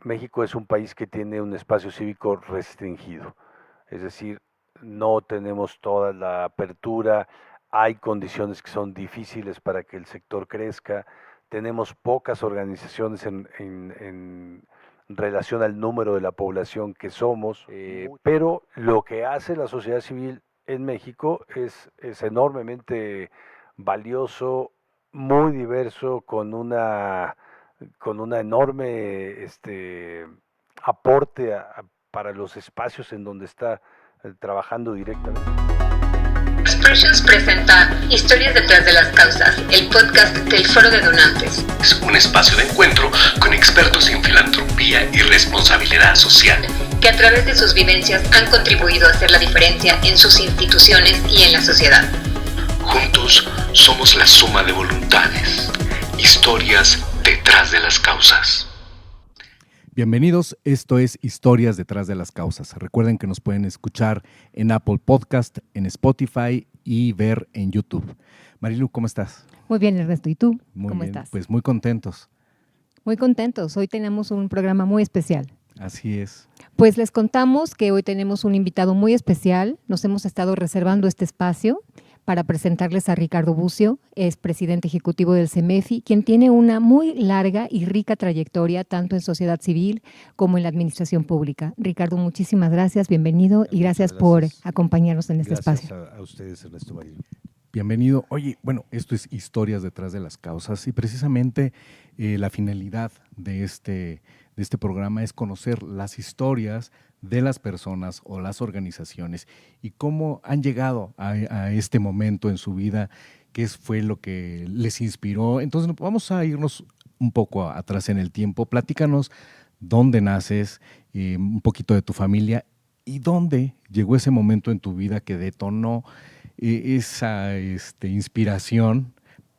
México es un país que tiene un espacio cívico restringido, es decir, no tenemos toda la apertura, hay condiciones que son difíciles para que el sector crezca, tenemos pocas organizaciones en relación al número de la población que somos, pero lo que hace la sociedad civil en México es enormemente valioso, muy diverso, con una enorme aporte para los espacios en donde está trabajando directamente. Expressions presenta Historias detrás de las causas, el podcast del Foro de Donantes. Es un espacio de encuentro con expertos en filantropía y responsabilidad social, que a través de sus vivencias han contribuido a hacer la diferencia en sus instituciones y en la sociedad. Juntos somos la suma de voluntades. Historias detrás de las causas. Bienvenidos, esto es Historias detrás de las causas. Recuerden que nos pueden escuchar en Apple Podcast, en Spotify y ver en YouTube. Marilu, ¿cómo estás? Muy bien, Ernesto. ¿Y tú? Muy ¿Cómo bien, estás? pues muy contentos. Muy contentos. Hoy tenemos un programa muy especial. Así es. Pues les contamos que hoy tenemos un invitado muy especial. Nos hemos estado reservando este espacio para presentarles a Ricardo Bucio, es presidente ejecutivo del CEMEFI, quien tiene una muy larga y rica trayectoria tanto en sociedad civil como en la administración pública. Ricardo, muchísimas gracias, bienvenido y gracias por acompañarnos en este espacio. Gracias a ustedes, Ernesto Marín. Bienvenido. Oye, bueno, esto es Historias detrás de las causas y precisamente la finalidad de este programa es conocer las historias de las personas o las organizaciones y cómo han llegado a este momento en su vida, qué fue lo que les inspiró. Entonces vamos a irnos un poco atrás en el tiempo. Platícanos dónde naces, un poquito de tu familia y dónde llegó ese momento en tu vida que detonó esa inspiración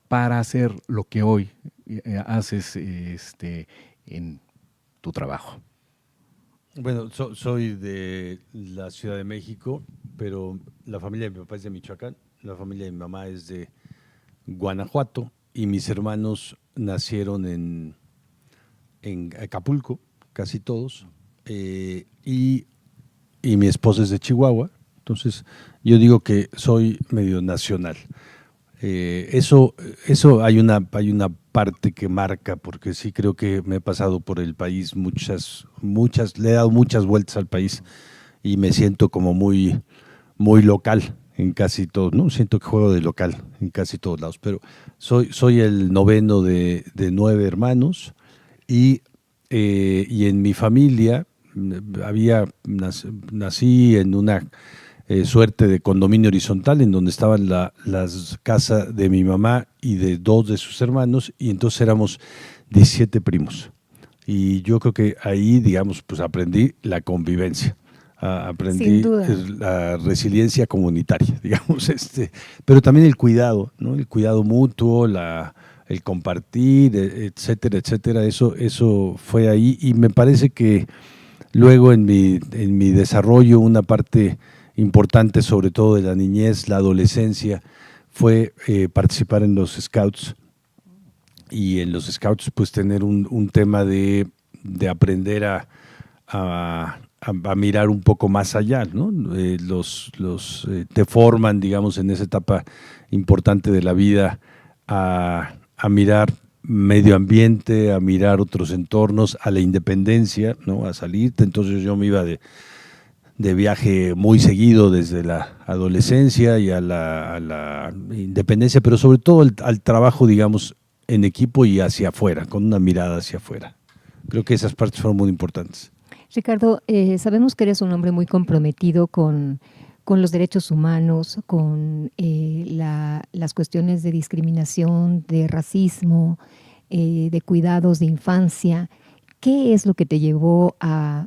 para hacer lo que hoy haces en tu trabajo. Bueno, soy de la Ciudad de México, pero la familia de mi papá es de Michoacán, la familia de mi mamá es de Guanajuato y mis hermanos nacieron en Acapulco, casi todos, y mi esposa es de Chihuahua, entonces yo digo que soy medio nacional. Eso hay una parte que marca, porque sí creo que me he pasado por el país le he dado muchas vueltas al país y me siento como muy, muy local en casi todo, ¿no? Siento que juego de local en casi todos lados, pero soy el noveno de 9 hermanos y en mi familia nací en una suerte de condominio horizontal en donde estaban las casas de mi mamá y de 2 de sus hermanos, y entonces éramos 17 primos. Y yo creo que ahí, digamos, pues aprendí la convivencia, aprendí la resiliencia comunitaria, digamos, pero también el cuidado, ¿no? El cuidado mutuo, el compartir, etcétera, etcétera. Eso fue ahí, y me parece que luego en mi desarrollo una parte importante, sobre todo de la niñez, la adolescencia, fue participar en los Scouts, y en los Scouts pues tener un tema de aprender a mirar un poco más allá, ¿no? Te forman, digamos, en esa etapa importante de la vida a mirar medio ambiente, a mirar otros entornos, a la independencia, ¿no? A salirte. Entonces yo me iba de viaje muy seguido desde la adolescencia y a la independencia, pero sobre todo al trabajo, digamos, en equipo y hacia afuera, con una mirada hacia afuera. Creo que esas partes fueron muy importantes. Ricardo, sabemos que eres un hombre muy comprometido con los derechos humanos, con las cuestiones de discriminación, de racismo, de cuidados de infancia. ¿Qué es lo que te llevó a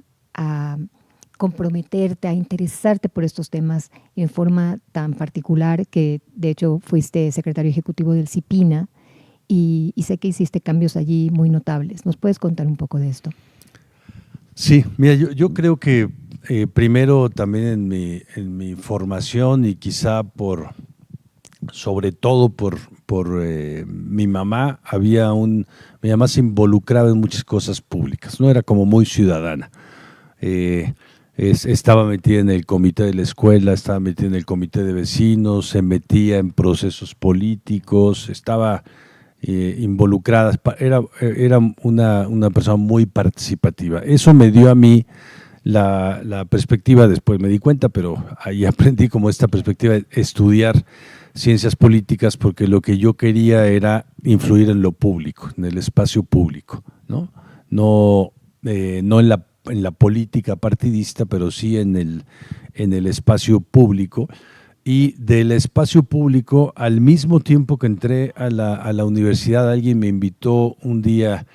comprometerte, a interesarte por estos temas en forma tan particular, que de hecho fuiste secretario ejecutivo del CIPINA y sé que hiciste cambios allí muy notables? ¿Nos puedes contar un poco de esto? Sí, mira, yo creo que primero también en mi formación y quizá por sobre todo por mi mamá. Mi mamá se involucraba en muchas cosas públicas, no era como muy ciudadana. Estaba metida en el comité de la escuela, estaba metida en el comité de vecinos, se metía en procesos políticos, estaba involucrada, era una persona muy participativa. Eso me dio a mí la perspectiva, después me di cuenta, pero ahí aprendí como esta perspectiva de estudiar ciencias políticas, porque lo que yo quería era influir en lo público, en el espacio público, ¿no? No en la política partidista, pero sí en el espacio público. Y del espacio público, al mismo tiempo que entré a la universidad, alguien me invitó un día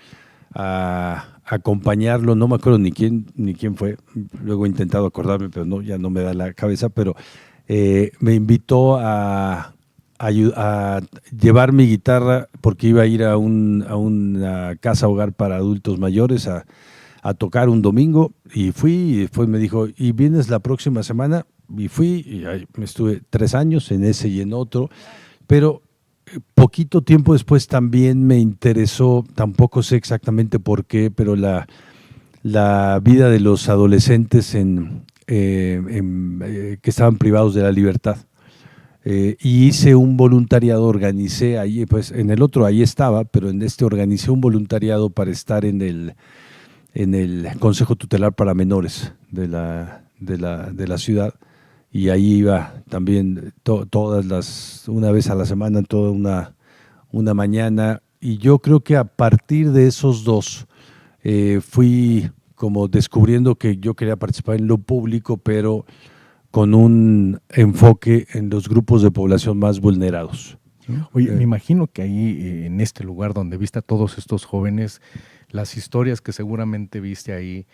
a acompañarlo, no me acuerdo ni quién fue, luego he intentado acordarme, pero ya no me da la cabeza, pero me invitó a llevar mi guitarra, porque iba a ir a una casa hogar para adultos mayores a tocar un domingo, y fui, y después me dijo, ¿y vienes la próxima semana? Y fui, y ahí me estuve 3 años en ese y en otro, pero poquito tiempo después también me interesó, tampoco sé exactamente por qué, pero la vida de los adolescentes que estaban privados de la libertad. Y hice un voluntariado, organicé ahí, pues en el otro ahí estaba, pero en este organicé un voluntariado para estar en el Consejo Tutelar para Menores de la ciudad, y ahí iba también una vez a la semana, toda una mañana, y yo creo que a partir de esos dos fui como descubriendo que yo quería participar en lo público, pero con un enfoque en los grupos de población más vulnerados. Oye, me imagino que ahí, en este lugar donde viste a todos estos jóvenes, las historias que seguramente viste ahí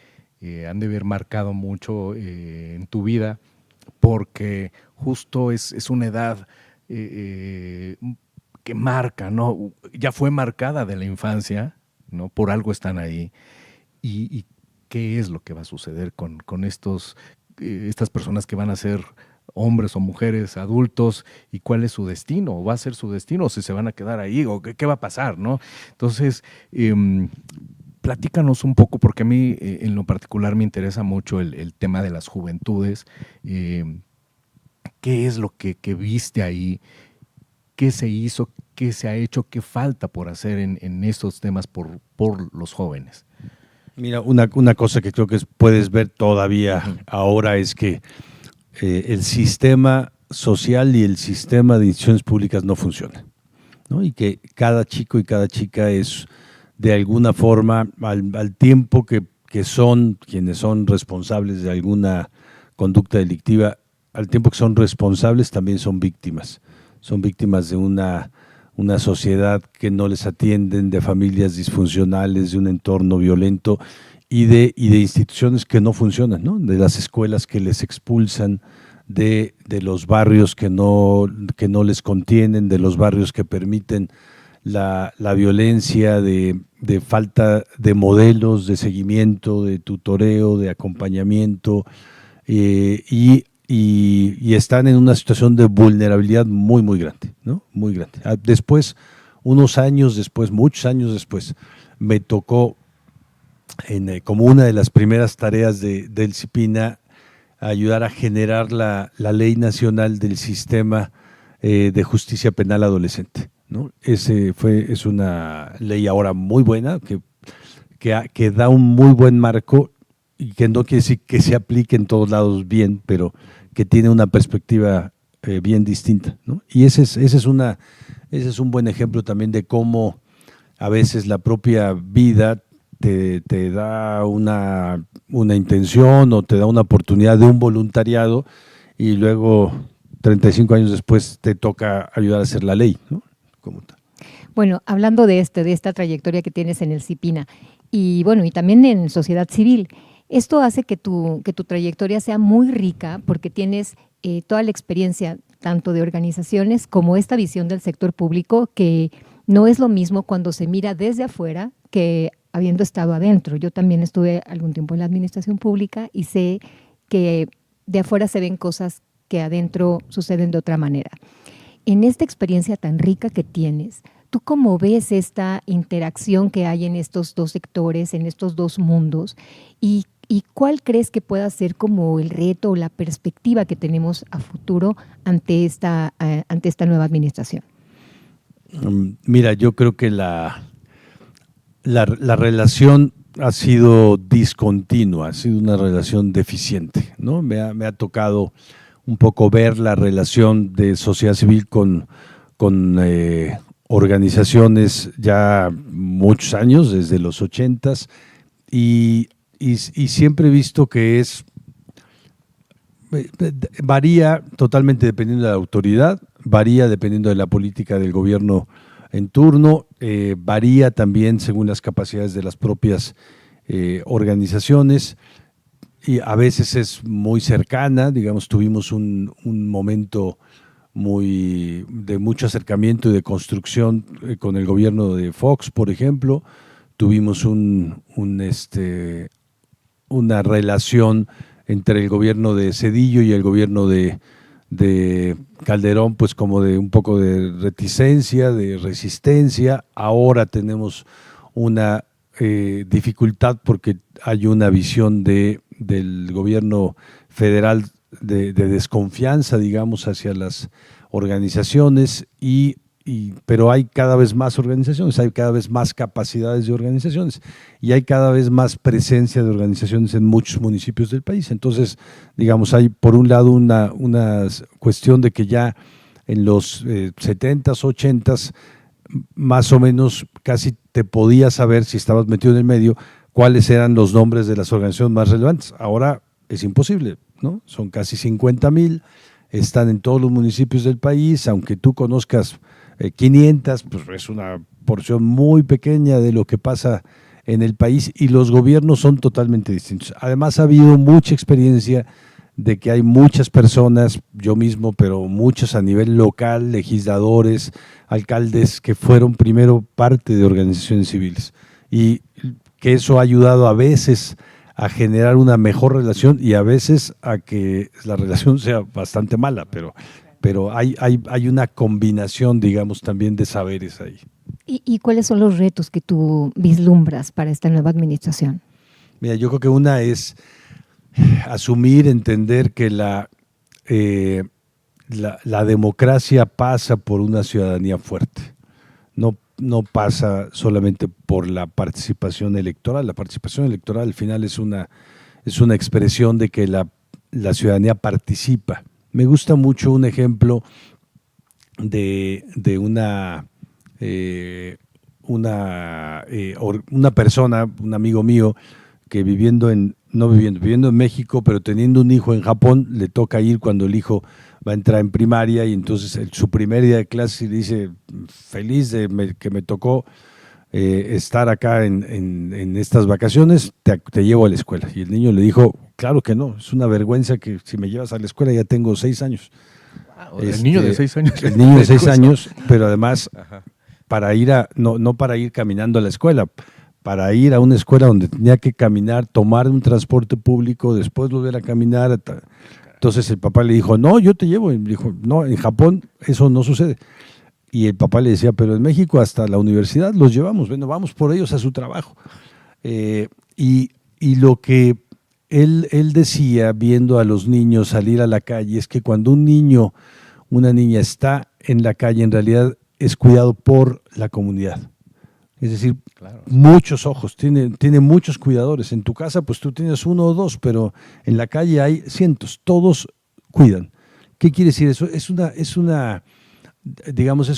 han de haber marcado mucho en tu vida, porque justo es una edad que marca, ¿no? Ya fue marcada de la infancia, ¿no? Por algo están ahí. ¿Y qué es lo que va a suceder con estas personas que van a ser hombres o mujeres adultos, y cuál es su destino? ¿O va a ser su destino? ¿O si se van a quedar ahí? ¿O qué va a pasar, no? Entonces, platícanos un poco, porque a mí en lo particular me interesa mucho el tema de las juventudes. ¿Qué es lo que viste ahí? ¿Qué se hizo? ¿Qué se ha hecho? ¿Qué falta por hacer en estos temas por los jóvenes? Mira, una cosa que creo que puedes ver todavía ahora es que el sistema social y el sistema de instituciones públicas no funcionan, ¿no? Y que cada chico y cada chica es, de alguna forma, al tiempo que son quienes son responsables de alguna conducta delictiva, al tiempo que son responsables, también son víctimas. Son víctimas de una sociedad que no les atienden, de familias disfuncionales, de un entorno violento y de instituciones que no funcionan, ¿no? De las escuelas que les expulsan, de los barrios que no les contienen, de los barrios que permiten la violencia, de falta de modelos de seguimiento, de tutoreo, de acompañamiento, y están en una situación de vulnerabilidad muy, muy grande, ¿no? Muy grande. Después, muchos años después, me tocó, como una de las primeras tareas del CIPINA, ayudar a generar la ley nacional del sistema de justicia penal adolescente, ¿no? Es una ley ahora muy buena, que da un muy buen marco, y que no quiere decir que se aplique en todos lados bien, pero que tiene una perspectiva bien distinta, ¿no? Y ese es un buen ejemplo también de cómo a veces la propia vida te da una intención, o te da una oportunidad de un voluntariado, y luego 35 años después te toca ayudar a hacer la ley, ¿no? Como tal. Bueno, hablando de esta trayectoria que tienes en el CIPINA, y bueno, y también en sociedad civil, esto hace que tu trayectoria sea muy rica, porque tienes toda la experiencia tanto de organizaciones como esta visión del sector público, que no es lo mismo cuando se mira desde afuera que habiendo estado adentro. Yo también estuve algún tiempo en la administración pública y sé que de afuera se ven cosas que adentro suceden de otra manera. en esta experiencia tan rica que tienes, ¿tú cómo ves esta interacción que hay en estos dos sectores, en estos dos mundos? ¿Y cuál crees que pueda ser como el reto o la perspectiva que tenemos a futuro ante esta nueva administración? Mira, yo creo que la relación ha sido discontinua, ha sido una relación deficiente, ¿no? Me ha tocado un poco ver la relación de sociedad civil con organizaciones ya muchos años, desde los 80s, y siempre he visto que varía totalmente dependiendo de la autoridad, varía dependiendo de la política del gobierno en turno, varía también según las capacidades de las propias organizaciones, y a veces es muy cercana. Digamos, tuvimos un momento de mucho acercamiento y de construcción con el gobierno de Fox, por ejemplo. Tuvimos una relación entre el gobierno de Zedillo y el gobierno de Calderón, pues como de un poco de reticencia, de resistencia. Ahora tenemos una dificultad porque hay una visión del gobierno federal de desconfianza, digamos, hacia las organizaciones, pero hay cada vez más organizaciones, hay cada vez más capacidades de organizaciones y hay cada vez más presencia de organizaciones en muchos municipios del país. Entonces, digamos, hay por un lado una cuestión de que ya en los 70s, 80s, más o menos casi te podías saber, si estabas metido en el medio, cuáles eran los nombres de las organizaciones más relevantes. Ahora es imposible, ¿no? Son casi 50,000, están en todos los municipios del país, aunque tú conozcas 500, pues es una porción muy pequeña de lo que pasa en el país, y los gobiernos son totalmente distintos. Además, ha habido mucha experiencia de que hay muchas personas, yo mismo, pero muchos a nivel local, legisladores, alcaldes, que fueron primero parte de organizaciones civiles, y que eso ha ayudado a veces a generar una mejor relación y a veces a que la relación sea bastante mala, pero hay una combinación, digamos, también de saberes ahí. ¿Y cuáles son los retos que tú vislumbras para esta nueva administración? Mira, yo creo que una es asumir, entender que la democracia pasa por una ciudadanía fuerte. No pasa solamente por la participación electoral. La participación electoral al final es una expresión de que la ciudadanía participa. Me gusta mucho un ejemplo de una persona, un amigo mío, que viviendo en México, pero teniendo un hijo en Japón, le toca ir cuando el hijo va a entrar en primaria, y entonces su primer día de clase le dice: feliz de que me tocó estar acá en estas vacaciones, te llevo a la escuela. Y el niño le dijo: claro que no, es una vergüenza que si me llevas a la escuela, ya tengo 6 años. El niño de 6 años. El niño de 6 años, pero además para ir no para ir caminando a la escuela, para ir a una escuela donde tenía que caminar, tomar un transporte público, después volver a caminar. Entonces el papá le dijo: no, yo te llevo. Y dijo: no, en Japón eso no sucede. Y el papá le decía: pero en México hasta la universidad los llevamos, bueno, vamos por ellos a su trabajo. Y lo que él decía, viendo a los niños salir a la calle, es que cuando un niño, una niña está en la calle, en realidad es cuidado por la comunidad. Es decir, claro, muchos ojos, tiene muchos cuidadores. En tu casa pues tú tienes 1 o 2, pero en la calle hay cientos, todos cuidan. ¿Qué quiere decir eso? Es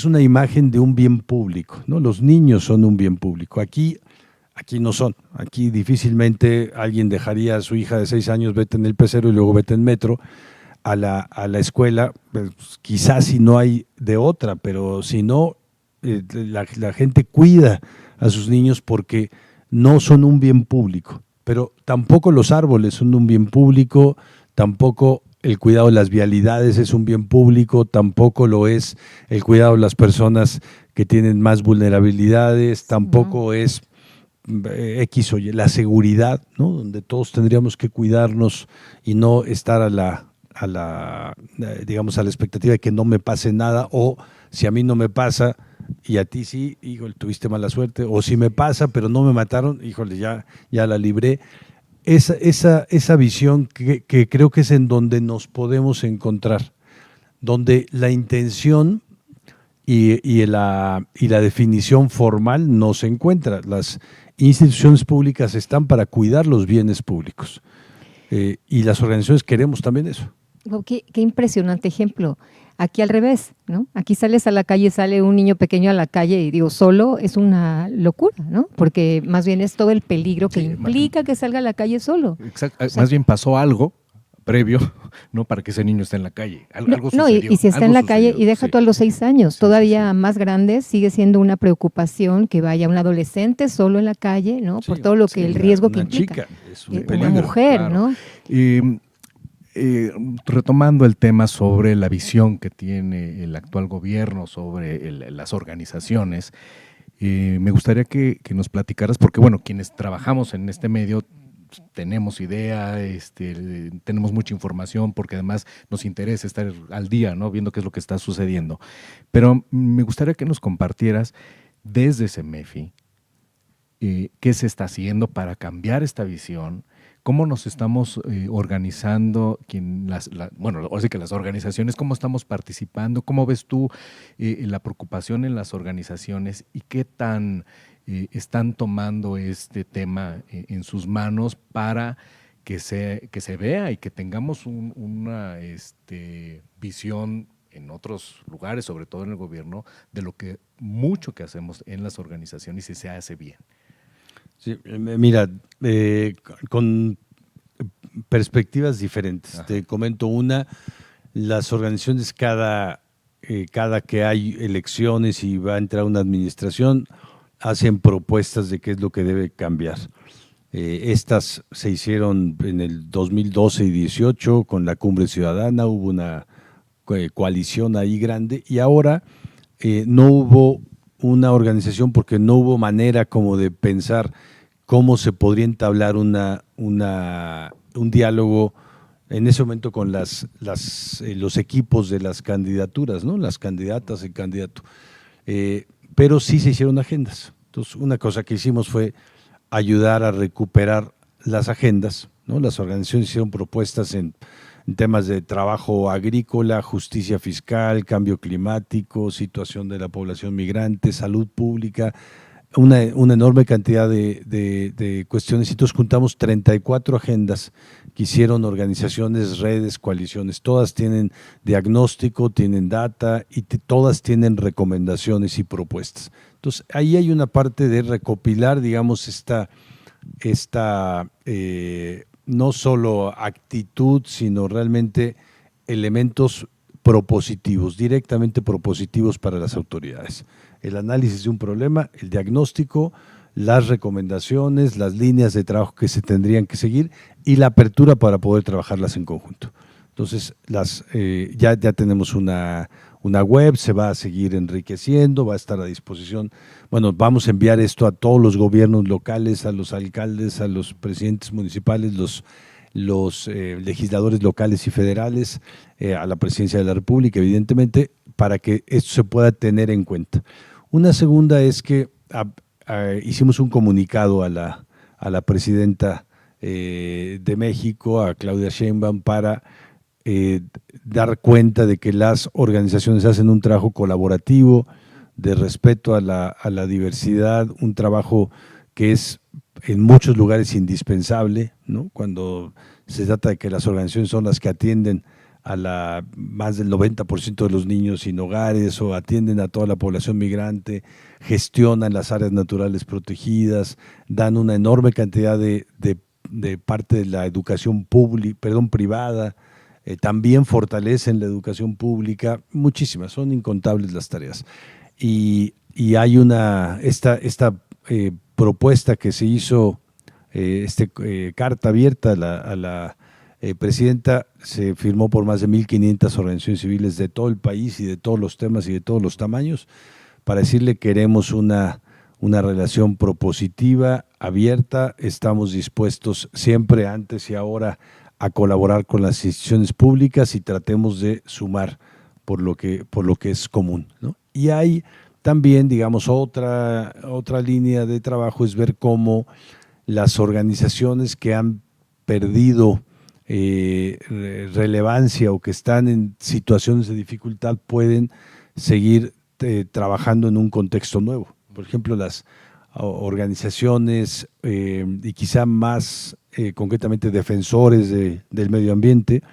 una imagen de un bien público, ¿no? Los niños son un bien público. Aquí no son. Aquí difícilmente alguien dejaría a su hija de 6 años, vete en el pecero y luego vete en metro, a la escuela. Pues, quizás si no hay de otra, pero si no, la gente cuida a sus niños porque no son un bien público. Pero tampoco los árboles son un bien público, tampoco el cuidado de las vialidades es un bien público, tampoco lo es el cuidado de las personas que tienen más vulnerabilidades, tampoco es X o Y, la seguridad, ¿no? Donde todos tendríamos que cuidarnos y no estar a digamos, a la expectativa de que no me pase nada, o si a mí no me pasa y a ti sí, híjole, tuviste mala suerte, o si me pasa pero no me mataron, híjole, ya la libré. Esa visión que creo que es en donde nos podemos encontrar, donde la intención y la definición formal no se encuentra. Las instituciones públicas están para cuidar los bienes públicos, y las organizaciones queremos también eso. Qué impresionante ejemplo. Aquí al revés, ¿no? Aquí sales a la calle, sale un niño pequeño a la calle y digo, solo es una locura, ¿no? Porque más bien es todo el peligro que implica que salga a la calle solo. Exacto. O sea, más bien pasó algo previo, ¿no? Para que ese niño esté en la calle. Algo sucedió. Y si está en la calle, y deja tú a los 6 años, todavía más grandes, sigue siendo una preocupación que vaya un adolescente solo en la calle, ¿no? Por todo lo que el riesgo que implica. Chica, es un peligro. Una mujer, claro, ¿no? Retomando el tema sobre la visión que tiene el actual gobierno sobre las organizaciones, me gustaría que nos platicaras, porque bueno, quienes trabajamos en este medio tenemos idea, tenemos mucha información, porque además nos interesa estar al día, ¿no? Viendo qué es lo que está sucediendo. Pero me gustaría que nos compartieras desde CEMEFI qué se está haciendo para cambiar esta visión. ¿Cómo nos estamos organizando? Ahora sí que las organizaciones, ¿cómo estamos participando? ¿Cómo ves tú la preocupación en las organizaciones y qué tan están tomando este tema en sus manos para que se vea y que tengamos una visión en otros lugares, sobre todo en el gobierno, de lo que mucho que hacemos en las organizaciones y se hace bien? Sí, mira, con perspectivas diferentes. Ajá. Te comento una: las organizaciones cada que hay elecciones y va a entrar una administración, hacen propuestas de qué es lo que debe cambiar. Estas se hicieron en el 2012 y 2018 con la Cumbre Ciudadana, hubo una coalición ahí grande, y ahora no hubo una organización porque no hubo manera como de pensar cómo se podría entablar un diálogo en ese momento con los equipos de las candidaturas, ¿no? Las candidatas, el candidato. Pero sí se hicieron agendas. Entonces, una cosa que hicimos fue ayudar a recuperar las agendas, ¿no? Las organizaciones hicieron propuestas en temas de trabajo agrícola, justicia fiscal, cambio climático, situación de la población migrante, salud pública, una enorme cantidad de cuestiones. Y entonces juntamos 34 agendas que hicieron organizaciones, redes, coaliciones. Todas tienen diagnóstico, tienen data y todas tienen recomendaciones y propuestas. Entonces ahí hay una parte de recopilar, digamos, esta no solo actitud, sino realmente elementos propositivos, directamente propositivos para las autoridades. El análisis de un problema, el diagnóstico, las recomendaciones, las líneas de trabajo que se tendrían que seguir y la apertura para poder trabajarlas en conjunto. Entonces, ya tenemos una web, se va a seguir enriqueciendo, va a estar a disposición. Bueno, vamos a enviar esto a todos los gobiernos locales, a los alcaldes, a los presidentes municipales, los legisladores locales y federales, a la presidencia de la República, evidentemente, para que esto se pueda tener en cuenta. Una segunda es que hicimos un comunicado a la presidenta de México, a Claudia Sheinbaum, para dar cuenta de que las organizaciones hacen un trabajo colaborativo, de respeto a la diversidad, un trabajo que es en muchos lugares indispensable, ¿no? Cuando se trata de que las organizaciones son las que atienden a más del 90% de los niños sin hogares o atienden a toda la población migrante, gestionan las áreas naturales protegidas, dan una enorme cantidad de parte de la educación privada, también fortalecen la educación pública, muchísimas, son incontables las tareas. Y hay esta propuesta que se hizo, carta abierta a la presidenta, se firmó por más de 1,500 organizaciones civiles de todo el país y de todos los temas y de todos los tamaños, para decirle que queremos una relación propositiva, abierta. Estamos dispuestos siempre, antes y ahora, a colaborar con las instituciones públicas y tratemos de sumar por lo que es común, ¿no? Y hay también, digamos, otra línea de trabajo es ver cómo las organizaciones que han perdido relevancia o que están en situaciones de dificultad pueden seguir trabajando en un contexto nuevo. Por ejemplo, las organizaciones y quizá más concretamente defensores del medio ambiente.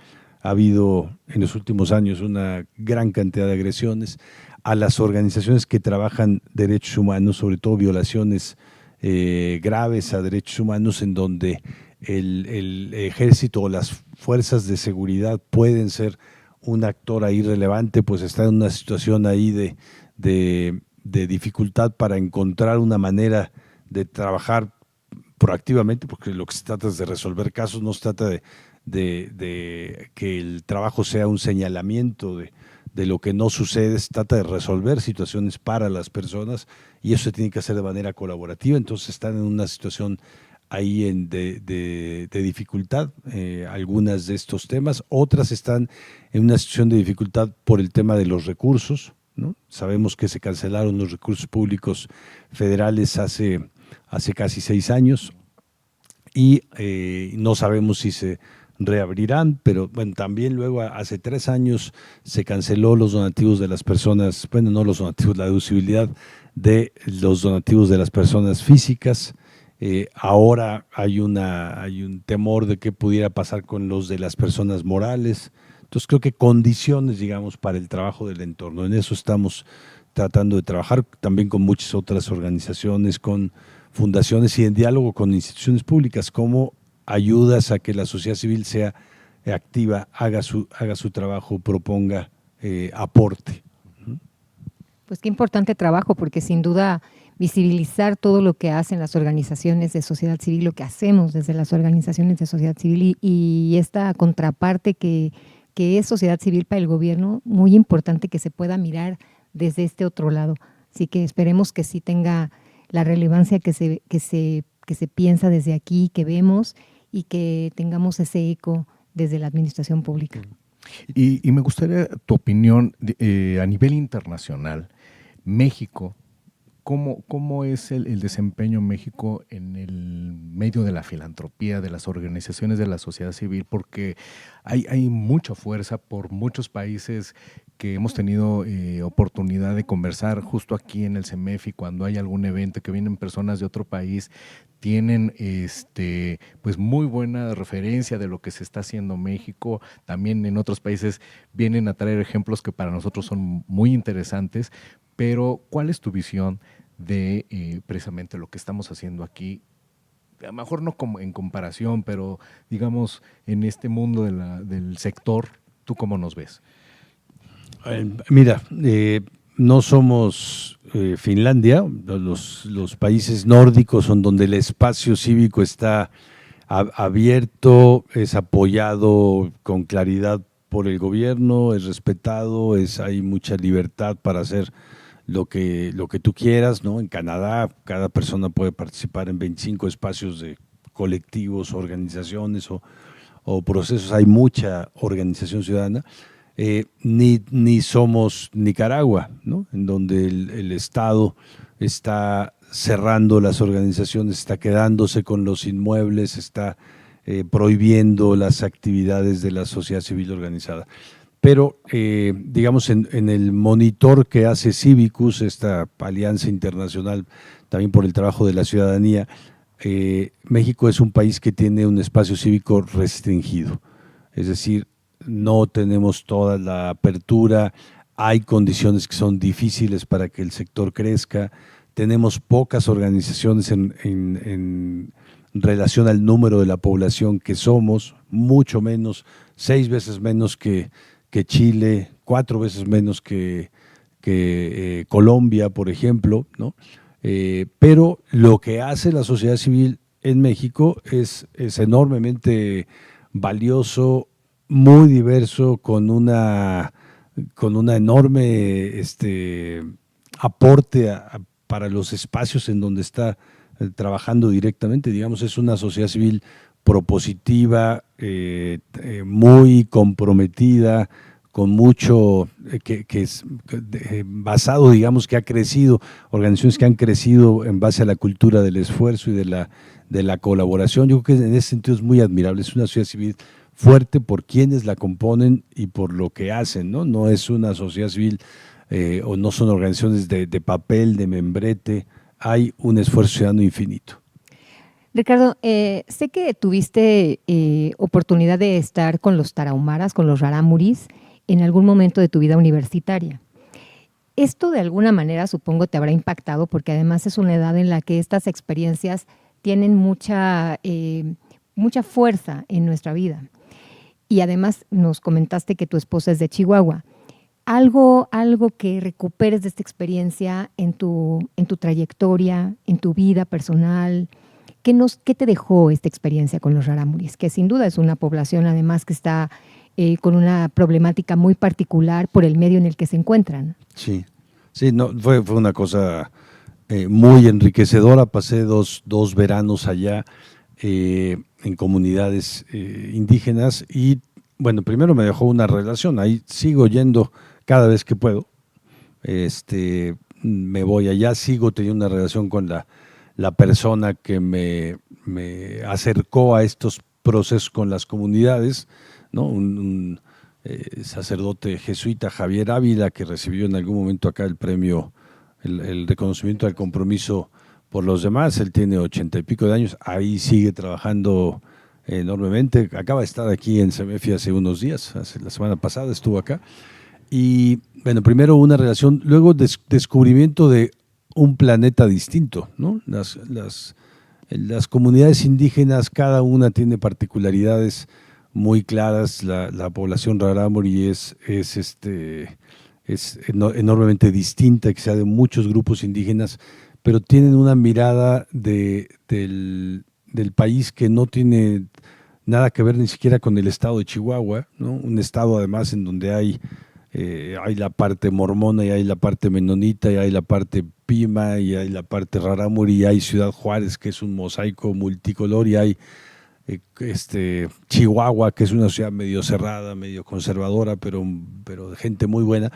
Ha habido en los últimos años una gran cantidad de agresiones a las organizaciones que trabajan derechos humanos, sobre todo violaciones graves a derechos humanos, en donde el ejército o las fuerzas de seguridad pueden ser un actor ahí relevante, pues está en una situación ahí de dificultad para encontrar una manera de trabajar proactivamente, porque lo que se trata es de resolver casos, no se trata de que el trabajo sea un señalamiento de lo que no sucede, se trata de resolver situaciones para las personas y eso se tiene que hacer de manera colaborativa. Entonces están en una situación ahí de dificultad, algunas de estos temas, otras están en una situación de dificultad por el tema de los recursos, ¿no? Sabemos que se cancelaron los recursos públicos federales hace casi 6 años y no sabemos si se reabrirán, pero bueno, también luego hace 3 años se canceló los donativos de las personas, bueno, no los donativos, la deducibilidad de los donativos de las personas físicas. Ahora hay un temor de qué pudiera pasar con los de las personas morales. Entonces creo que condiciones, digamos, para el trabajo del entorno, en eso estamos tratando de trabajar también con muchas otras organizaciones, con fundaciones y en diálogo con instituciones públicas, como ayudas a que la sociedad civil sea activa, haga su trabajo, proponga, aporte. Pues qué importante trabajo, porque sin duda visibilizar todo lo que hacen las organizaciones de sociedad civil, lo que hacemos desde las organizaciones de sociedad civil y esta contraparte que es sociedad civil para el gobierno, muy importante que se pueda mirar desde este otro lado. Así que esperemos que sí tenga la relevancia que se piensa desde aquí, que vemos y que tengamos ese eco desde la administración pública. Y me gustaría tu opinión a nivel internacional. México, ¿cómo es el desempeño en México en el medio de la filantropía, de las organizaciones de la sociedad civil? Porque hay mucha fuerza por muchos países que hemos tenido oportunidad de conversar justo aquí en el CEMEFI, cuando hay algún evento que vienen personas de otro país, tienen pues muy buena referencia de lo que se está haciendo en México. También en otros países vienen a traer ejemplos que para nosotros son muy interesantes, pero ¿cuál es tu visión de precisamente lo que estamos haciendo aquí? A lo mejor no como en comparación, pero digamos en este mundo del sector, ¿tú cómo nos ves? Mira, no somos Finlandia, los países nórdicos son donde el espacio cívico está abierto, es apoyado con claridad por el gobierno, es respetado, hay mucha libertad para hacer lo que tú quieras, ¿no? En Canadá cada persona puede participar en 25 espacios de colectivos, organizaciones o procesos, hay mucha organización ciudadana. Ni somos Nicaragua, ¿no? En donde el Estado está cerrando las organizaciones, está quedándose con los inmuebles, está prohibiendo las actividades de la sociedad civil organizada. Pero, digamos, en el monitor que hace Civicus, esta alianza internacional también por el trabajo de la ciudadanía, México es un país que tiene un espacio cívico restringido, es decir, no tenemos toda la apertura, hay condiciones que son difíciles para que el sector crezca, tenemos pocas organizaciones en relación al número de la población que somos, mucho menos, 6 veces menos que Chile, 4 veces menos que Colombia, por ejemplo, ¿no? Pero lo que hace la sociedad civil en México es enormemente valioso, muy diverso, con una enorme aporte para los espacios en donde está trabajando directamente. Digamos, es una sociedad civil propositiva, muy comprometida, con mucho, que es basado, digamos, que ha crecido, organizaciones que han crecido en base a la cultura del esfuerzo y de la colaboración. Yo creo que en ese sentido es muy admirable. Es una sociedad civil fuerte por quienes la componen y por lo que hacen, ¿no? No es una sociedad civil o no son organizaciones de papel, de membrete. Hay un esfuerzo ciudadano infinito. Ricardo, sé que tuviste oportunidad de estar con los tarahumaras, con los rarámuris, en algún momento de tu vida universitaria. Esto de alguna manera supongo te habrá impactado porque además es una edad en la que estas experiencias tienen mucha fuerza en nuestra vida. Y además nos comentaste que tu esposa es de Chihuahua. Algo que recuperes de esta experiencia en tu trayectoria, en tu vida personal. ¿Qué te dejó esta experiencia con los rarámuris? Que sin duda es una población además que está con una problemática muy particular por el medio en el que se encuentran. Sí, no, fue una cosa muy enriquecedora. Pasé dos veranos allá en comunidades indígenas y, bueno, primero me dejó una relación. Ahí sigo yendo cada vez que puedo. Me voy allá, sigo teniendo una relación con la persona que me acercó a estos procesos con las comunidades, ¿no? Un sacerdote jesuita, Javier Ávila, que recibió en algún momento acá el premio, el reconocimiento al compromiso por los demás. Él tiene 80 y pico de años, ahí sigue trabajando enormemente. Acaba de estar aquí en CEMEFI hace unos días, la semana pasada estuvo acá. Y bueno, primero una relación, luego descubrimiento de un planeta distinto, ¿no? Las comunidades indígenas, cada una tiene particularidades muy claras. La población rarámuri es enormemente distinta, que sea de muchos grupos indígenas, pero tienen una mirada del país que no tiene nada que ver ni siquiera con el estado de Chihuahua, ¿no? Un estado además en donde hay la parte mormona y hay la parte menonita y hay la parte pima y hay la parte rarámuri y hay Ciudad Juárez, que es un mosaico multicolor, y hay Chihuahua, que es una ciudad medio cerrada, medio conservadora, pero de gente muy buena.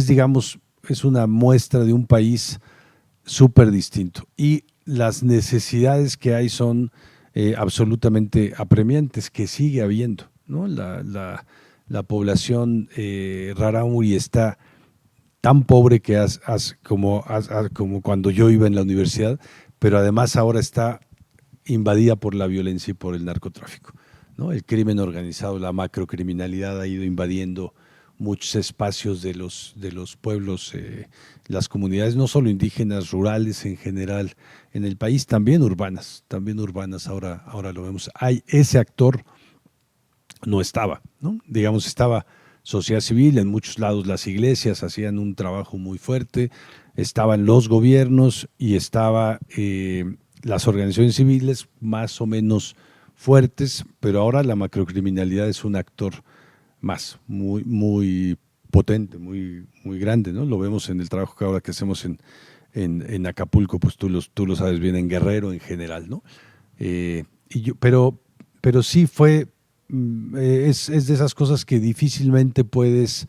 Digamos, es una muestra de un país súper distinto y las necesidades que hay son absolutamente apremiantes, que sigue habiendo, ¿no? La población rarámuri está tan pobre que como cuando yo iba en la universidad, pero además ahora está invadida por la violencia y por el narcotráfico, ¿no? El crimen organizado, la macrocriminalidad ha ido invadiendo muchos espacios de los pueblos, las comunidades no solo indígenas, rurales en general en el país, también urbanas, ahora lo vemos. Ese actor no estaba, ¿no? Digamos, estaba sociedad civil, en muchos lados las iglesias hacían un trabajo muy fuerte, estaban los gobiernos y estaba las organizaciones civiles más o menos fuertes, pero ahora la macrocriminalidad es un actor más, muy, muy potente, muy, muy grande, ¿no? Lo vemos en el trabajo que ahora que hacemos en Acapulco, pues tú lo sabes bien, en Guerrero en general, ¿no? Pero sí fue, es de esas cosas que difícilmente puedes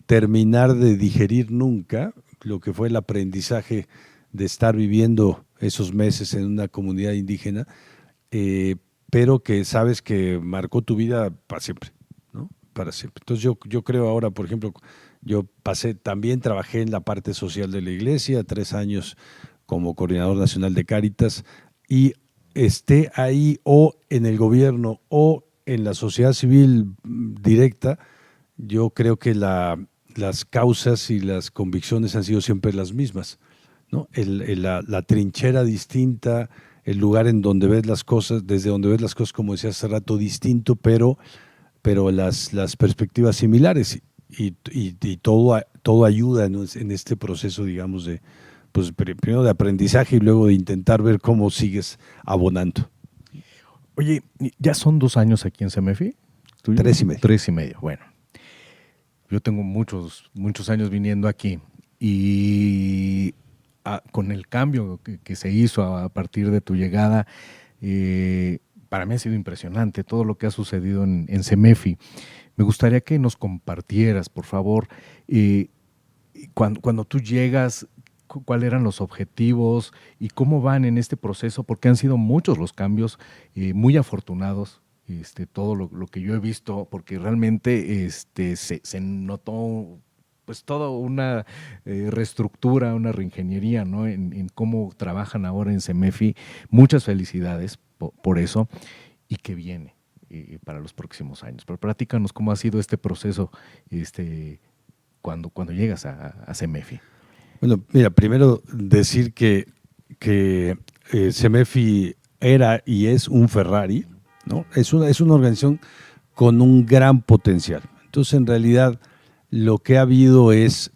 terminar de digerir nunca, lo que fue el aprendizaje de estar viviendo esos meses en una comunidad indígena, pero que sabes que marcó tu vida para siempre, ¿no? Para siempre. Entonces yo creo ahora, por ejemplo, también trabajé en la parte social de la iglesia, 3 años como coordinador nacional de Cáritas, y esté ahí o en el gobierno o en la sociedad civil directa, yo creo que las causas y las convicciones han sido siempre las mismas, ¿no? La trinchera distinta, el lugar en donde ves las cosas, desde donde ves las cosas, como decía hace rato, distinto, pero las perspectivas similares y todo ayuda en este proceso, digamos, pues primero de aprendizaje y luego de intentar ver cómo sigues abonando. Oye, ¿ya son 2 años aquí en CEMEFI? 3 y medio. 3 y medio, bueno. Yo tengo muchos años viniendo aquí y con el cambio que se hizo a partir de tu llegada, para mí ha sido impresionante todo lo que ha sucedido en CEMEFI. Me gustaría que nos compartieras, por favor, cuando tú llegas, cuáles eran los objetivos y cómo van en este proceso, porque han sido muchos los cambios, muy afortunados, todo lo que yo he visto, porque realmente se notó pues toda una reestructura, una reingeniería, ¿no? en cómo trabajan ahora en CEMEFI. Muchas felicidades por eso, y que viene para los próximos años. Pero platícanos cómo ha sido este proceso cuando llegas a CEMEFI. Bueno, mira, primero decir que CEMEFI era y es un Ferrari, ¿no? Es una organización con un gran potencial. Entonces, en realidad, lo que ha habido es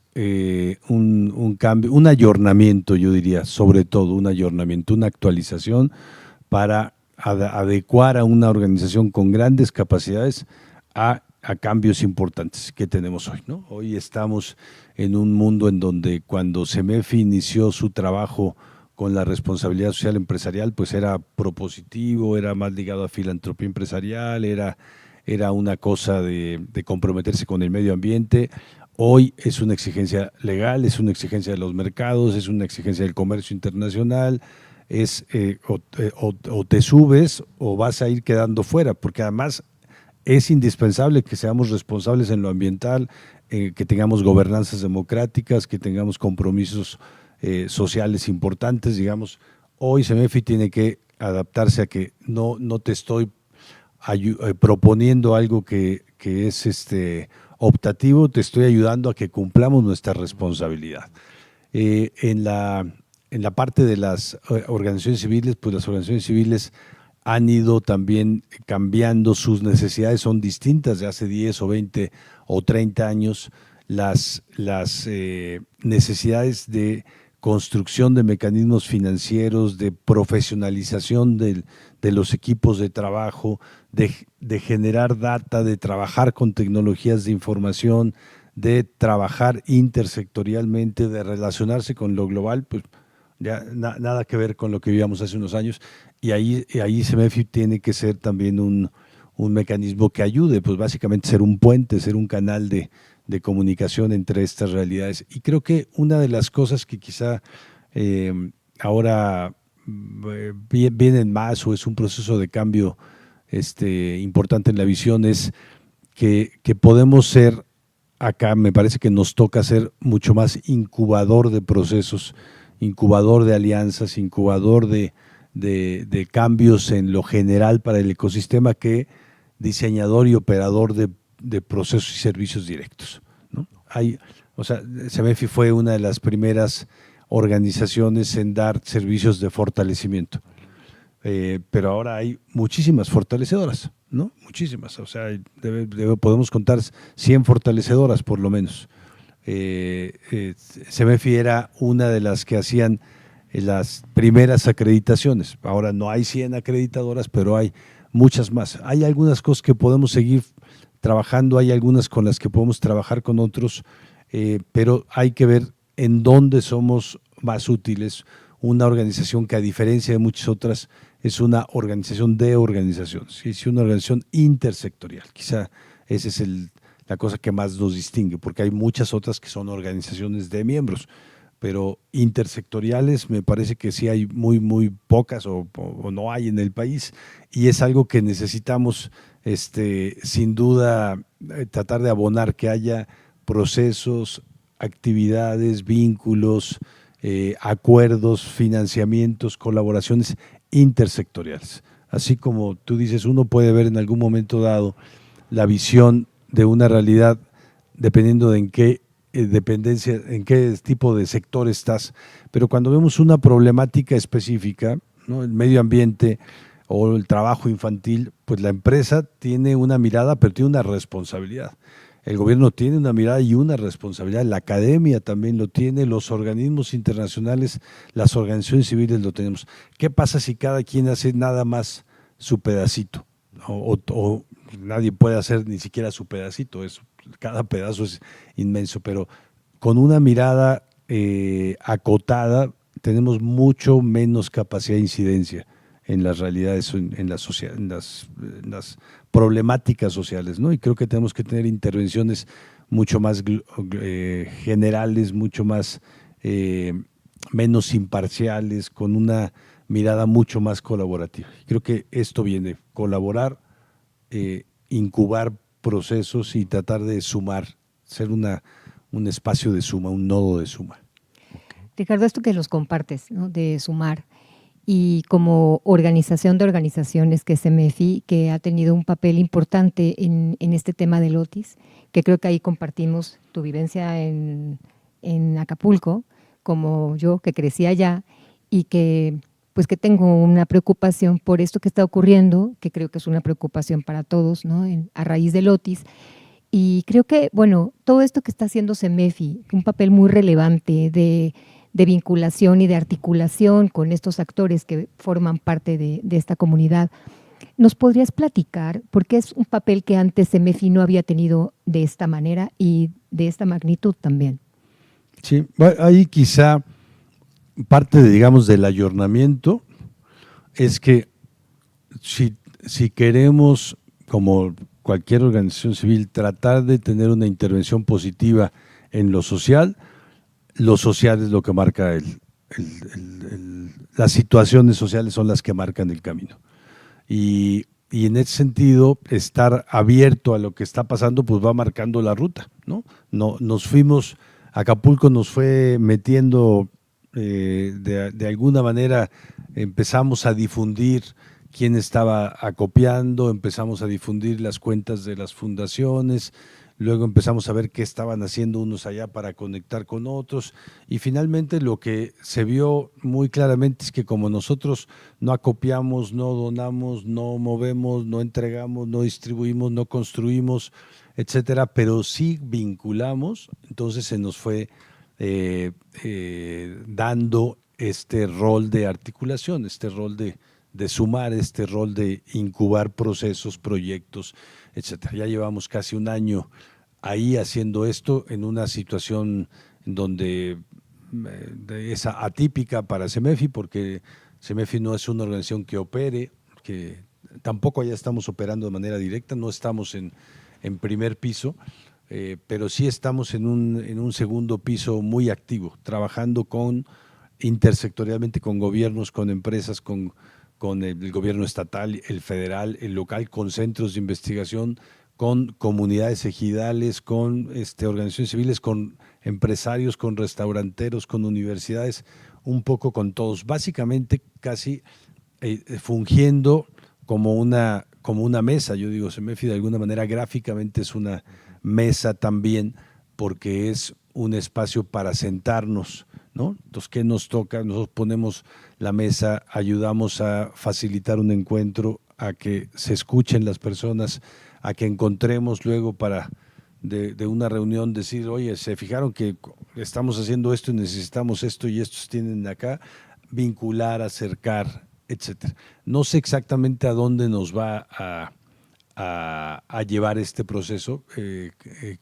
un cambio, un ayornamiento, yo diría, sobre todo un ayornamiento, una actualización para adecuar a una organización con grandes capacidades a cambios importantes que tenemos hoy, ¿no? Hoy estamos en un mundo en donde cuando CEMEFI inició su trabajo con la responsabilidad social empresarial, pues era propositivo, era más ligado a filantropía empresarial, era una cosa de comprometerse con el medio ambiente. Hoy es una exigencia legal, es una exigencia de los mercados, es una exigencia del comercio internacional, o te subes o vas a ir quedando fuera, porque además es indispensable que seamos responsables en lo ambiental, que tengamos gobernanzas democráticas, que tengamos compromisos sociales importantes. Digamos, hoy CEMEFI tiene que adaptarse a que no te estoy proponiendo algo que es optativo, te estoy ayudando a que cumplamos nuestra responsabilidad. En la parte de las organizaciones civiles, pues las organizaciones civiles han ido también cambiando, sus necesidades son distintas de hace 10 o 20 o 30 años. Las necesidades de construcción de mecanismos financieros, de profesionalización de los equipos de trabajo, de generar data, de trabajar con tecnologías de información, de trabajar intersectorialmente, de relacionarse con lo global, pues ya nada que ver con lo que vivíamos hace unos años, y ahí CEMEFI tiene que ser también un mecanismo que ayude, pues básicamente ser un puente, ser un canal de comunicación entre estas realidades. Y creo que una de las cosas que quizá ahora vienen más, o es un proceso de cambio importante en la visión, es que podemos ser, acá me parece que nos toca ser mucho más incubador de procesos, incubador de alianzas, incubador de cambios en lo general para el ecosistema, que diseñador y operador de procesos y servicios directos, ¿no? CEMEFI fue una de las primeras organizaciones en dar servicios de fortalecimiento, pero ahora hay muchísimas fortalecedoras, ¿no? Muchísimas, o sea, podemos contar 100 fortalecedoras por lo menos. CEMEFI era una de las que hacían las primeras acreditaciones. Ahora no hay 100 acreditadoras, pero hay muchas más. Hay algunas cosas que podemos seguir trabajando, hay algunas con las que podemos trabajar con otros, pero hay que ver en dónde somos más útiles. Una organización que, a diferencia de muchas otras, es una organización de organizaciones, es una organización intersectorial. Quizá esa es la cosa que más nos distingue, porque hay muchas otras que son organizaciones de miembros, pero intersectoriales me parece que sí hay muy, muy pocas o no hay en el país, y es algo que necesitamos sin duda tratar de abonar, que haya procesos, actividades, vínculos, acuerdos, financiamientos, colaboraciones intersectoriales. Así como tú dices, uno puede ver en algún momento dado la visión de una realidad dependiendo de en qué dependencia, en qué tipo de sector estás, pero cuando vemos una problemática específica, ¿no? El medio ambiente o el trabajo infantil, pues la empresa tiene una mirada, pero tiene una responsabilidad. El gobierno tiene una mirada y una responsabilidad, la academia también lo tiene, los organismos internacionales, las organizaciones civiles lo tenemos. ¿Qué pasa si cada quien hace nada más su pedacito? O nadie puede hacer ni siquiera su pedacito, cada pedazo es inmenso, pero con una mirada acotada, tenemos mucho menos capacidad de incidencia en las realidades, en la en las problemáticas sociales, ¿no? Y creo que tenemos que tener intervenciones mucho más generales, mucho más menos imparciales, con una mirada mucho más colaborativa. Creo que esto viene, colaborar, incubar procesos y tratar de sumar, ser un espacio de suma, un nodo de suma. Ricardo, esto que los compartes, ¿no? De sumar, y como organización de organizaciones que es CEMEFI, que ha tenido un papel importante en este tema del Otis, que creo que ahí compartimos tu vivencia en Acapulco, como yo que crecí allá y que pues que tengo una preocupación por esto que está ocurriendo, que creo que es una preocupación para todos, ¿no? A raíz del Otis. Y creo que, bueno, todo esto que está haciendo CEMEFI, un papel muy relevante de vinculación y de articulación con estos actores que forman parte de esta comunidad. ¿Nos podrías platicar? Porque es un papel que antes CEMEFI no había tenido de esta manera y de esta magnitud también. Sí, ahí quizá parte, digamos, del ayornamiento es que si queremos, como cualquier organización civil, tratar de tener una intervención positiva en lo social es lo que marca las situaciones sociales son las que marcan el camino. Y en ese sentido, estar abierto a lo que está pasando, pues va marcando la ruta, ¿no? Nos fuimos, Acapulco nos fue metiendo, de alguna manera empezamos a difundir quién estaba acopiando, empezamos a difundir las cuentas de las fundaciones, luego empezamos a ver qué estaban haciendo unos allá para conectar con otros, y finalmente lo que se vio muy claramente es que como nosotros no acopiamos, no donamos, no movemos, no entregamos, no distribuimos, no construimos, etcétera, pero sí vinculamos, entonces se nos fue dando este rol de articulación, este rol de sumar, este rol de incubar procesos, proyectos, etcétera. Ya llevamos casi un año ahí haciendo esto en una situación en donde es atípica para CEMEFI, porque CEMEFI no es una organización que opere, que tampoco ya estamos operando de manera directa, no estamos en primer piso, pero sí estamos en un segundo piso muy activo, trabajando intersectorialmente con gobiernos, con empresas, con el gobierno estatal, el federal, el local, con centros de investigación, con comunidades ejidales, con organizaciones civiles, con empresarios, con restauranteros, con universidades, un poco con todos, básicamente casi fungiendo como una mesa. Yo digo, CEMEFI de alguna manera gráficamente es una mesa también, porque es un espacio para sentarnos, ¿no? Entonces, ¿qué nos toca? Nosotros ponemos la mesa, ayudamos a facilitar un encuentro, a que se escuchen las personas, a que encontremos luego para de una reunión decir, oye, se fijaron que estamos haciendo esto y necesitamos esto y estos tienen acá, vincular, acercar, etcétera. No sé exactamente a dónde nos va a llevar este proceso,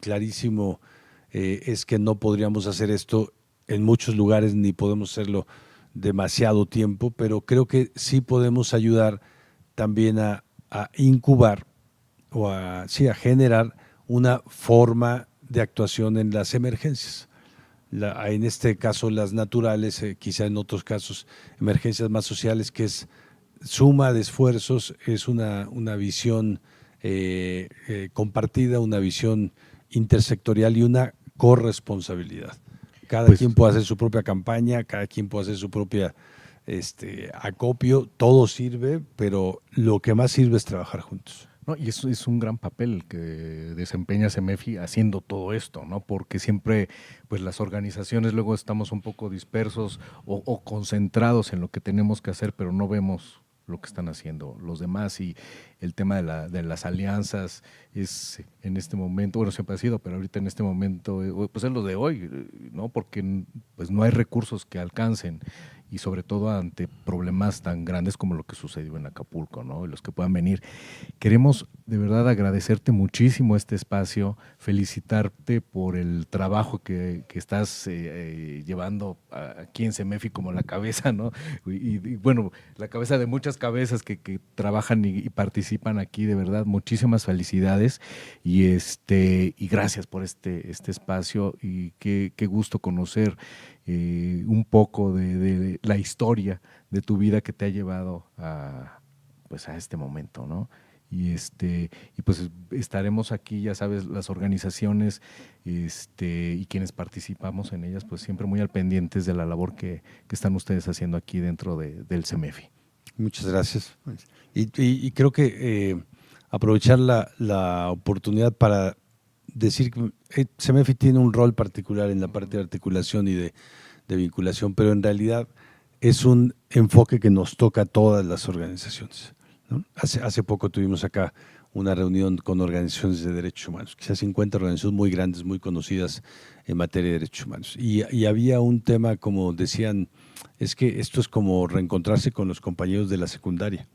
clarísimo es que no podríamos hacer esto en muchos lugares ni podemos hacerlo demasiado tiempo, pero creo que sí podemos ayudar también a incubar o a generar una forma de actuación en las emergencias. En este caso las naturales, quizá en otros casos emergencias más sociales, que es suma de esfuerzos, es una visión compartida, una visión intersectorial y una corresponsabilidad. Cada quien puede hacer su propia campaña, cada quien puede hacer su propia acopio, todo sirve, pero lo que más sirve es trabajar juntos. No, y eso es un gran papel que desempeña CEMEFI haciendo todo esto, ¿no? Porque siempre, pues las organizaciones luego estamos un poco dispersos o concentrados en lo que tenemos que hacer, pero no vemos lo que están haciendo los demás, y el tema de las alianzas es en este momento, bueno, siempre ha sido, pero ahorita en este momento, pues es lo de hoy, ¿no? Porque pues no hay recursos que alcancen, y sobre todo ante problemas tan grandes como lo que sucedió en Acapulco, ¿no? Y los que puedan venir. Queremos de verdad agradecerte muchísimo este espacio, felicitarte por el trabajo que estás llevando aquí en CEMEFI como la cabeza, ¿no? Y bueno, la cabeza de muchas cabezas que trabajan y participan aquí, de verdad, muchísimas felicidades y gracias por este espacio y qué gusto conocer un poco de la historia de tu vida que te ha llevado a este momento, ¿no? Y pues estaremos aquí, ya sabes, las organizaciones y quienes participamos en ellas, pues siempre muy al pendientes de la labor que están ustedes haciendo aquí dentro del CEMEFI. Muchas gracias. Y creo que aprovechar la oportunidad para decir que CEMEFI tiene un rol particular en la parte de articulación y de vinculación, pero en realidad es un enfoque que nos toca a todas las organizaciones, ¿no? Hace poco tuvimos acá una reunión con organizaciones de derechos humanos, quizás 50 organizaciones muy grandes, muy conocidas en materia de derechos humanos. Y había un tema, como decían, es que esto es como reencontrarse con los compañeros de la secundaria.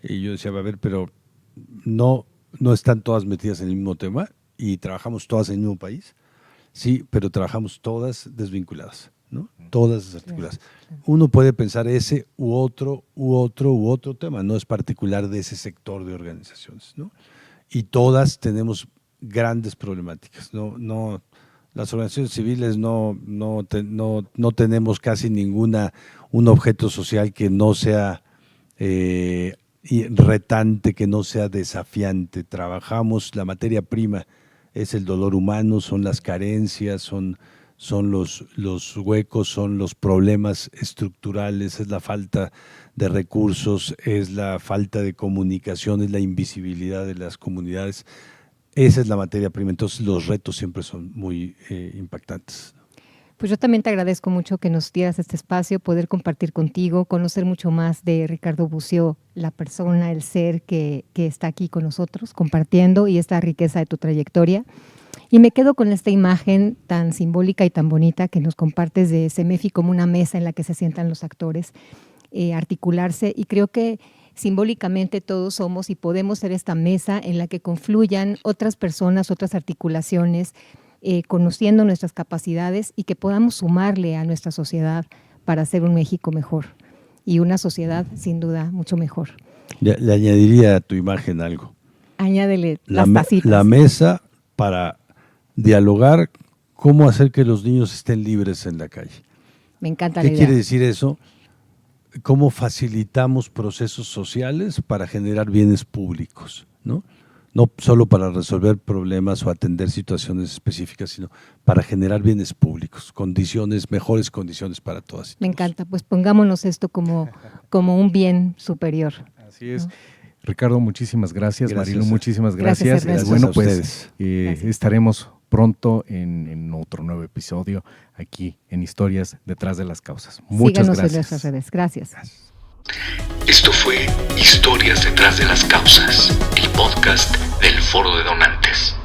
Y yo decía, a ver, pero no están todas metidas en el mismo tema y trabajamos todas en el mismo país. Sí, pero trabajamos todas desvinculadas, ¿no? Todas desarticuladas. Uno puede pensar ese u otro tema, no es particular de ese sector de organizaciones, ¿no? Y todas tenemos grandes problemáticas. No, las organizaciones civiles no tenemos casi un objeto social que no sea retante, que no sea desafiante. Trabajamos, la materia prima es el dolor humano, son las carencias, son los huecos, son los problemas estructurales, es la falta de recursos, es la falta de comunicación, es la invisibilidad de las comunidades. Esa es la materia prima, entonces los retos siempre son muy impactantes. Pues yo también te agradezco mucho que nos dieras este espacio, poder compartir contigo, conocer mucho más de Ricardo Bucio, la persona, el ser que está aquí con nosotros, compartiendo y esta riqueza de tu trayectoria. Y me quedo con esta imagen tan simbólica y tan bonita que nos compartes de CEMEFI como una mesa en la que se sientan los actores, articularse, y creo que simbólicamente todos somos y podemos ser esta mesa en la que confluyan otras personas, otras articulaciones, conociendo nuestras capacidades y que podamos sumarle a nuestra sociedad para hacer un México mejor y una sociedad sin duda mucho mejor. Le añadiría a tu imagen algo. Añádele las tacitas. La mesa para dialogar cómo hacer que los niños estén libres en la calle. Me encanta la idea. ¿Qué quiere decir eso? ¿Cómo facilitamos procesos sociales para generar bienes públicos, ¿no? No solo para resolver problemas o atender situaciones específicas, sino para generar bienes públicos, mejores condiciones para todas. Me encanta, pues pongámonos esto como un bien superior. Así es. ¿No? Ricardo, muchísimas gracias. Marilu, muchísimas gracias. Gracias. Bueno, pues estaremos pronto en otro nuevo episodio aquí en Historias Detrás de las Causas. Muchas gracias. Síganos gracias. En nuestras redes. Gracias. Esto fue Historias Detrás de las Causas, el podcast del Foro de Donantes.